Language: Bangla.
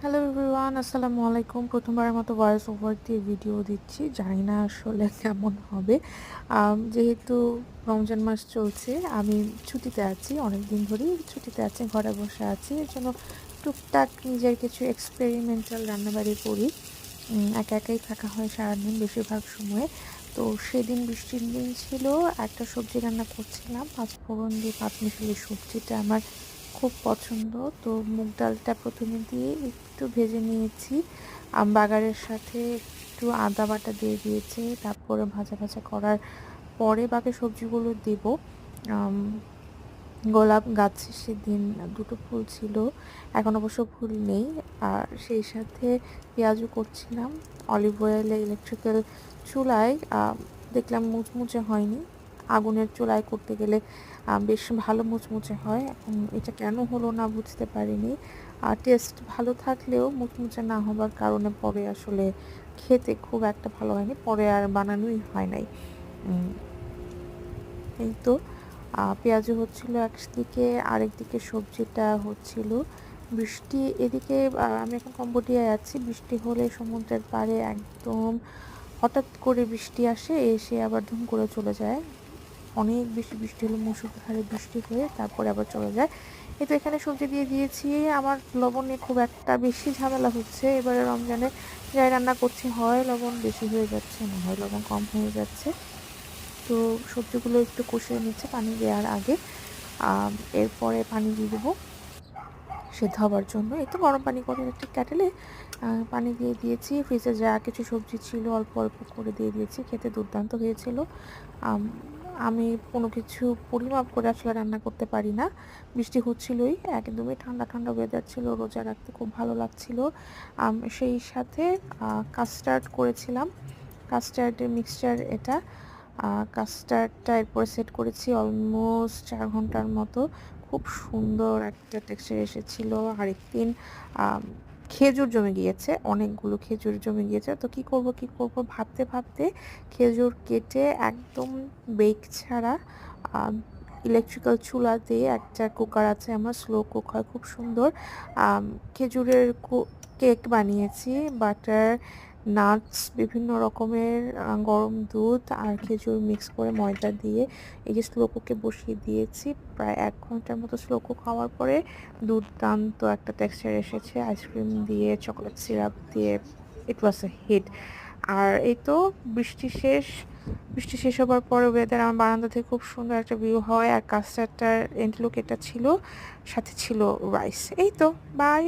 হ্যালো এভরিওয়ান, আসসালামু আলাইকুম। প্রথমবারের মতো ভয়েস ওভার দিয়ে ভিডিও দিচ্ছি, জানি না আসলে কেমন হবে। যেহেতু রমজান মাস চলছে, আমি ছুটিতে আছি, অনেক দিন ধরেই ছুটিতে আছি, ঘরে বসে আছি। এর জন্য টুকটাক নিজের কিছু এক্সপেরিমেন্টাল রান্নাবাড়ি করি। একা একাই থাকা হয় সারাদিন বেশিরভাগ সময়। তো সেদিন বৃষ্টির দিন ছিল, একটা সবজি রান্না করছিলাম, পাঁচফোড়ন দিয়ে পাঁচমিশালি সবজিটা আমার খুব পছন্দ। তো মুগ ডালটা প্রথমে দিয়ে একটু ভেজে নিয়েছি, বাগারের সাথে একটু আদা বাটা দিয়ে দিয়েছি। তারপরে ভাজা ভাজা করার পরে বাকি সবজিগুলো দেব। গোলাপ গাছে সেদিন দুটো ফুল ছিল, এখন অবশ্য ফুল নেই। আর সেই সাথে পেঁয়াজও করছিলাম অলিভ অয়েলে ইলেকট্রিক্যাল চুলায়। দেখলাম মুচমুচে হয়নি, আগুনের চুলায় করতে গেলে বেশ ভালো মুচমুচে হয়। এখন এটা কেন হলো না বুঝতে পারিনি। টেস্ট ভালো থাকলেও মুচমুচে না হবার কারণে পরে আসলে খেতে খুব একটা ভালো হয়নি, পরে আর বানানোই হয় নাই। এই তো পেঁয়াজও হচ্ছিল একদিকে, আরেকদিকে সবজিটা হচ্ছিল। বৃষ্টি এদিকে, আমি এখন কম্বোডিয়ায় আছি। বৃষ্টি হলে সমুদ্রের পাড়ে একদম হঠাৎ করে বৃষ্টি আসে, এসে আবার ধুম করে চলে যায়। অনেক বেশি বৃষ্টি হলে মুষলধারে বৃষ্টি হয়ে তারপরে আবার চলে যায়। এই তো এখানে সবজি দিয়ে দিয়েছি। আমার লবণ নিয়ে খুব একটা বেশি ঝামেলা হচ্ছে এবারে রমজানে। যাই রান্না করছি, হয় লবণ বেশি হয়ে যাচ্ছে, না হয় লবণ কম হয়ে যাচ্ছে। তো সবজিগুলো একটু কষিয়ে নিচ্ছে পানি দেওয়ার আগে। এরপরে পানি দিয়ে দেবো সেদ্ধ হবার জন্য। এই তো গরম পানি করে একটা কেটেলে পানি দিয়ে দিয়েছি। ফ্রিজে যা কিছু সবজি ছিল অল্প অল্প করে দিয়ে দিয়েছি, খেতে দুর্দান্ত হয়েছিল। আমি কোনো কিছু পরিমাপ করে আসলে রান্না করতে পারি না। বৃষ্টি হচ্ছিলই, একদমই ঠান্ডা ঠান্ডা ওয়েদার ছিল, রোজা রাখতে খুব ভালো লাগছিল। সেই সাথে কাস্টার্ড করেছিলাম, কাস্টার্ডের মিক্সচার এটা। কাস্টার্ডটা এরপরে সেট করেছি অলমোস্ট 4 ঘন্টার মতো। খুব সুন্দর একটা টেক্সচার এসেছিলো। আরেকদিন খেজুর জমে গিয়েছে, অনেকগুলো খেজুর জমে গিয়েছে। তো কী করব ভাবতে ভাবতে খেজুর কেটে একদম বেক ছাড়া ইলেকট্রিক্যাল চুলা দিয়ে, একটা কুকার আছে আমার, স্লো কুক হয় খুব সুন্দর, খেজুরের কেক বানিয়েছি। বাটার, নাটস, বিভিন্ন রকমের গরম দুধ আর খেজুর মিক্স করে ময়দা দিয়ে এই যে স্লো কুকে বসিয়ে দিয়েছি। প্রায় 1 ঘন্টার মতো স্লো কুক হওয়ার পরে দুর্দান্ত একটা টেক্সচার এসেছে, আইসক্রিম দিয়ে, চকলেট সিরাপ দিয়ে। ইট ওয়াজ এ হিট। আর এই তো বৃষ্টি শেষ হবার পরে ওয়েদার, আমার বারান্দা থেকে খুব সুন্দর একটা ভিউ হয়। আর কাস্টার্ডটার এন্ড লুক এটা ছিল, সাথে ছিল রাইস। এই তো, বাই।